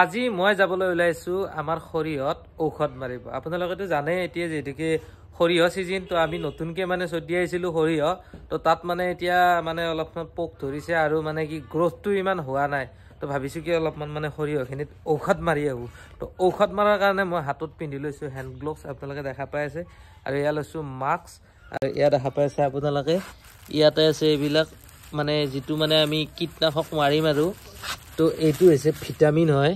আজি মই যাবলৈ ওলাইছো আমাৰ খৰিহত ঔষধ মাৰিব। আপোনালোকেতো জানে এতিয়া যেহেতুকে সৰিয়হ সিজন, তো আমি নতুনকে মানে ছটিয়াইছিলো সৰিয়হ, তো তাত মানে এতিয়া মানে অলপমান পোক ধৰিছে আৰু মানে কি গ্ৰোথটো ইমান হোৱা নাই। তো ভাবিছো কি অলপমান মানে সৰিয়হখিনিত ঔষধ মাৰি আহোঁ। তো ঔষধ মাৰাৰ কাৰণে মই হাতত পিন্ধি লৈছোঁ হেণ্ড গ্লোভছ, আপোনালোকে দেখা পাই আছে, আৰু এয়া লৈছোঁ মাস্ক, আৰু এয়া দেখা পাই আছে আপোনালোকে ইয়াতে আছে এইবিলাক মানে যিটো মানে আমি কীটনাশক মাৰিম আৰু। তো এইটো হৈছে ভিটামিন হয়,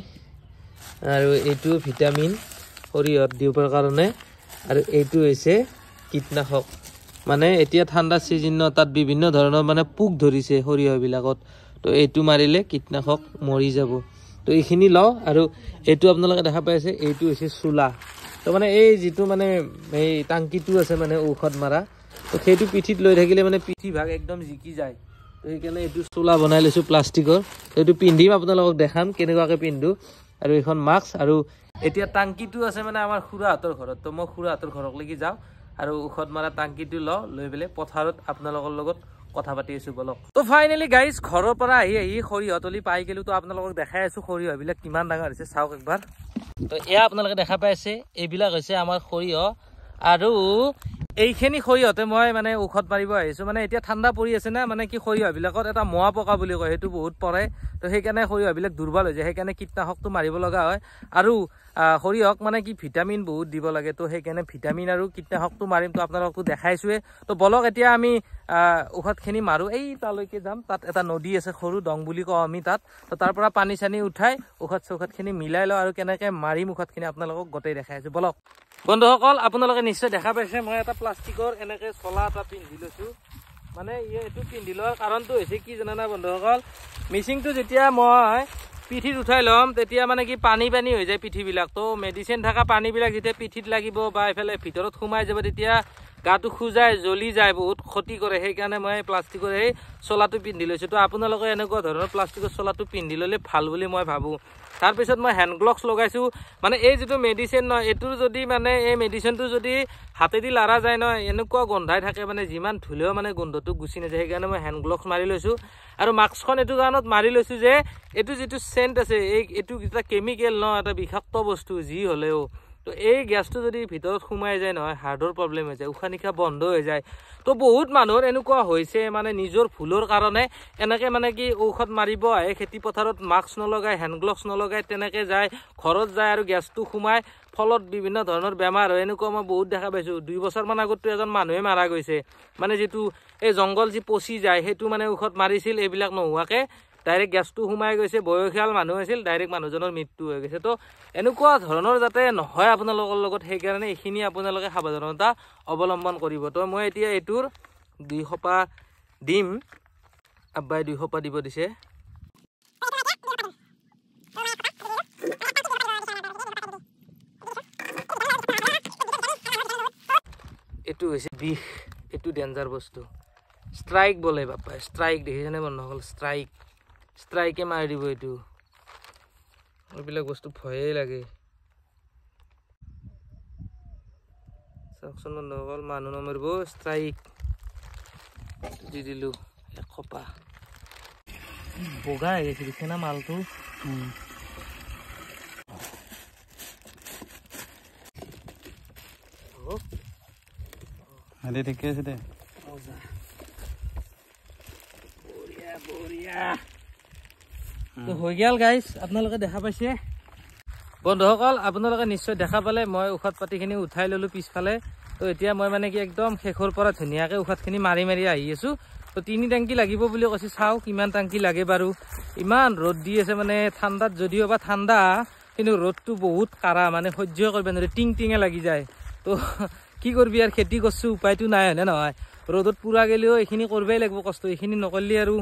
আৰু এইটো ভিটামিন সৰিয়হত দিবৰ কাৰণে, আৰু এইটো হৈছে কীটনাশক। মানে এতিয়া ঠাণ্ডা ছিজন ন, তাত বিভিন্ন ধৰণৰ মানে পোক ধৰিছে সৰিয়হবিলাকত, তো এইটো মাৰিলে কীটনাশক মৰি যাব। তো এইখিনি লওঁ, আৰু এইটো আপোনালোকে দেখা পাই আছে এইটো হৈছে চোলা। তো মানে এই যিটো মানে এই টাংকিটো আছে মানে ঔষধ মাৰা, তো সেইটো পিঠিত লৈ থাকিলে মানে পিঠি ভাগ একদম জিকি যায়। তো সেইকাৰণে এইটো চোলা বনাই লৈছোঁ প্লাষ্টিকৰ। এইটো পিন্ধিম, আপোনালোকক দেখাম কেনেকুৱাকৈ পিন্ধো। আৰু এইখন মাস্ক, আৰু এতিয়া টাংকিটো আছে মানে আমাৰ খুৰাহঁতৰ ঘৰত, তো মই খুৰাহঁতৰ ঘৰলৈকে যাওঁ আৰু ঔষধ মাৰা টাংকিটো লৈ পেলাই পথাৰত আপোনালোকৰ লগত কথা পাতি আছো বলক। তো ফাইনেলি গাইজ ঘৰৰ পৰা আহি সৰিয়হতলি পাই গেলো। তো আপোনালোকক দেখাই আছো সৰিয়হবিলাক কিমান ডাঙৰ হৈছে, চাওক একবাৰ। তো এয়া আপোনালোকে দেখা পাই আছে, এইবিলাক হৈছে আমাৰ সৰিয়হ, আৰু এইখিনি সৰিয়হতে মই মানে ঔষধ মাৰিব আহিছোঁ। মানে এতিয়া ঠাণ্ডা পৰি আছে না, মানে কি সৰিয়হবিলাকত এটা মোৱা পকা বুলি কয়, সেইটো বহুত পৰে। তো সেইকাৰণে সৰিয়হবিলাক দুৰ্বল হৈ যায়, সেইকাৰণে কীটনাশকটো মাৰিব লগা হয়। আৰু সৰিয়হক মানে কি ভিটামিন বহুত দিব লাগে, তো সেইকাৰণে ভিটামিন আৰু কীটনাশকটো মাৰিম। তো আপোনালোকতো দেখাইছোৱে। তো বলক এতিয়া আমি ঔষধখিনি মাৰোঁ। এই তালৈকে যাম, তাত এটা নদী আছে, সৰু দং বুলি কওঁ আমি তাত। তো তাৰ পৰা পানী চানী উঠাই ঔষধখিনি মিলাই লওঁ, আৰু কেনেকৈ মাৰিম ঔষধখিনি আপোনালোকক গোটেই দেখাই আছোঁ বলক। বন্ধুসকল আপোনালোকে নিশ্চয় দেখা পাইছে, মই এটা প্লাষ্টিকৰ এনেকৈ চলা এটা পিন্ধি লৈছোঁ। মানে এইটো পিন্ধি লোৱাৰ কাৰণটো হৈছে কি জানানা বন্ধুসকল, মিচিংটো যেতিয়া মই পিঠিত উঠাই ল'ম তেতিয়া মানে কি পানী হৈ যায় পিঠিবিলাক। তো মেডিচিন থকা পানীবিলাক যেতিয়া পিঠিত লাগিব বা এইফালে ভিতৰত সোমাই যাব, তেতিয়া গাটো খুজাই জ্বলি যায়, বহুত ক্ষতি কৰে। সেইকাৰণে মই প্লাষ্টিকৰ এই চলাটো পিন্ধি লৈছোঁ। তো আপোনালোকে এনেকুৱা ধৰণৰ প্লাষ্টিকৰ চলাটো পিন্ধি ল'লে ভাল বুলি মই ভাবোঁ। তাৰপিছত মই হেণ্ড গ্লভছ লগাইছোঁ। মানে এই যিটো মেডিচিন নহয়, এইটোৰ যদি মানে এই মেডিচিনটো যদি হাতেদি লাৰা যায় নহয়, এনেকুৱা গোন্ধাই থাকে, মানে যিমান ধুলেও মানে গোন্ধটো গুচি নাযায়। সেইকাৰণে মই হেণ্ড গ্লভছ মাৰি লৈছোঁ। আৰু মাস্কখন এইটো কাৰণত মাৰি লৈছোঁ যে এইটো যিটো চেণ্ট আছে, এইটো এটা কেমিকেল ন, এটা বিষাক্ত বস্তু যি হ'লেও। তো এই গেছটো যদি ভিতৰত সোমাই যায় নহয়, হাৰ্টৰ প্ৰব্লেম হৈ যায়, উশাহ নিশাহ বন্ধ হৈ যায়। তো বহুত মানুহৰ এনেকুৱা হৈছে, মানে নিজৰ ভুলৰ কাৰণে এনেকৈ মানে কি ঔষধ মাৰিব আহে খেতি পথাৰত, মাস্ক নলগায়, হেণ্ড গ্লভছ নলগায়, তেনেকৈ যায়, ঘৰত যায় আৰু গেছটো সোমাই, ফলত বিভিন্ন ধৰণৰ বেমাৰ হয়। এনেকুৱা মই বহুত দেখা পাইছোঁ। 2 বছৰমান আগততো এজন মানুহে মাৰা গৈছে, মানে যিটো এই জংঘল যি পচি যায়, সেইটো মানে ঔষধ মাৰিছিল, এইবিলাক নোহোৱাকৈ ডাইৰেক্ট গেছটো সোমাই গৈছে, বয়সীয়াল মানুহ আছিল, ডাইৰেক্ট মানুহজনৰ মৃত্যু হৈ গৈছে। তো এনেকুৱা ধৰণৰ যাতে নহয় আপোনালোকৰ লগত, সেইকাৰণে এইখিনি আপোনালোকে সাৱধানতা অৱলম্বন কৰিব। তো মই এতিয়া এইটোৰ 2 সোপা দিম, আব্বাই 2 সোপা দিব দিছে। এইটো হৈছে বিষ, এইটো ডেঞ্জাৰ বস্তু, ষ্ট্ৰাইক বোলে বাপ্পা, ষ্ট্ৰাইক দেখিছেনে বন্ধুসকল, ষ্ট্ৰাইকে মাৰি দিব এইটো। এইবিলাক বস্তু ভয়েই লাগে। চাওকচোন বন্ধুসকল, মানুহ নমৰিব, ষ্ট্ৰাইক দি দিলোঁ 1 সোপা। বগা হৈ গৈছে দেখে না মালটো। ঠিকে আছে দে, বঢ়িয়া। তো হৈ গ'ল গাইজ, আপোনালোকে দেখা পাইছে বন্ধুসকল। আপোনালোকে নিশ্চয় দেখা পালে, মই ঔষধ পাতিখিনি উঠাই ল'লোঁ পিছফালে। তো এতিয়া মই মানে কি একদম শেষৰ পৰা ধুনীয়াকৈ ঔষধখিনি মাৰি আহি আছোঁ। তো 3 টাংকি লাগিব বুলি কৈছে, চাওঁ কিমান টাংকি লাগে বাৰু। ইমান ৰ'দ দি আছে, মানে ঠাণ্ডাত যদিও বা ঠাণ্ডা, কিন্তু ৰ'দটো বহুত কাঢ়া, মানে সহ্য কৰিব নোৱাৰি, টিঙে লাগি যায়। তো কি কৰিবি আৰু, খেতি কৰিছোঁ, উপায়টো নাই, হয়নে নহয়। ৰ'দত পুৰা গ'লেও এইখিনি কৰিবই লাগিব কষ্ট, এইখিনি নকৰিলে আৰু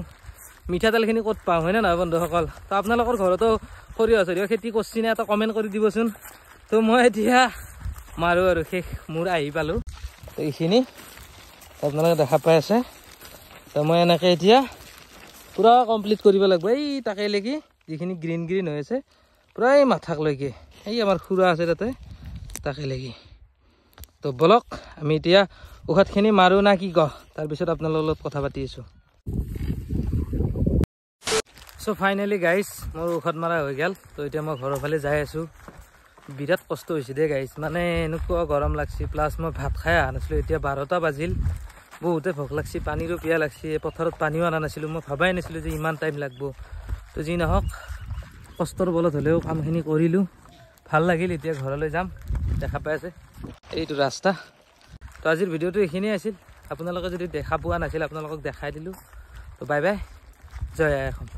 মিঠাতেলখিনি ক'ত পাওঁ, হয়নে নহয় বন্ধুসকল। তো আপোনালোকৰ ঘৰতো সৰিয়হ খেতি কৰিছি নে, এটা কমেণ্ট কৰি দিবচোন। তো মই এতিয়া মাৰোঁ আৰু, শেষ মোৰ আহি পালোঁ। তো এইখিনি আপোনালোকে দেখা পাই আছে। তো মই এনেকৈ এতিয়া পূৰা কমপ্লিট কৰিব লাগিব, এই তাকেলৈকে যিখিনি গ্ৰীণ হৈ আছে, পূৰা এই মাথাকলৈকে, এই আমাৰ খুৰা আছে তাতে, তাকেলৈকে। তো বলক আমি এতিয়া ঔষধখিনি মাৰোঁ না কি কওঁ, তাৰপিছত আপোনালোকৰ লগত কথা পাতি আছোঁ। চ' চ' ফাইনেলি গাইজ মোৰ ঔষধ মাৰা হৈ গ'ল। তো এতিয়া মই ঘৰৰ ফালে যাই আছোঁ। বিৰাট কষ্ট হৈছে দেই গাইজ, মানে এনেকুৱা গৰম লাগছি, প্লাছ মই ভাত খাই অহা নাছিলোঁ। এতিয়া 12টা বাজিল, বহুতে ভোক লাগছি, পানীৰো পিয়া লাগছি। পথাৰত পানীও অনা নাছিলোঁ, মই ভাবাই নাছিলোঁ যে ইমান টাইম লাগব। তো যি নহওক কষ্টৰ বলত হ'লেও কামখিনি কৰিলোঁ, ভাল লাগিল। এতিয়া ঘৰলৈ যাম, দেখা পাই আছে এইটো ৰাস্তা। তো আজিৰ ভিডিঅ'টো এইখিনিয়ে আছিল। আপোনালোকে যদি দেখা পোৱা নাছিল আপোনালোকক দেখাই দিলোঁ। তো বাই বাই, জয় আই অসম।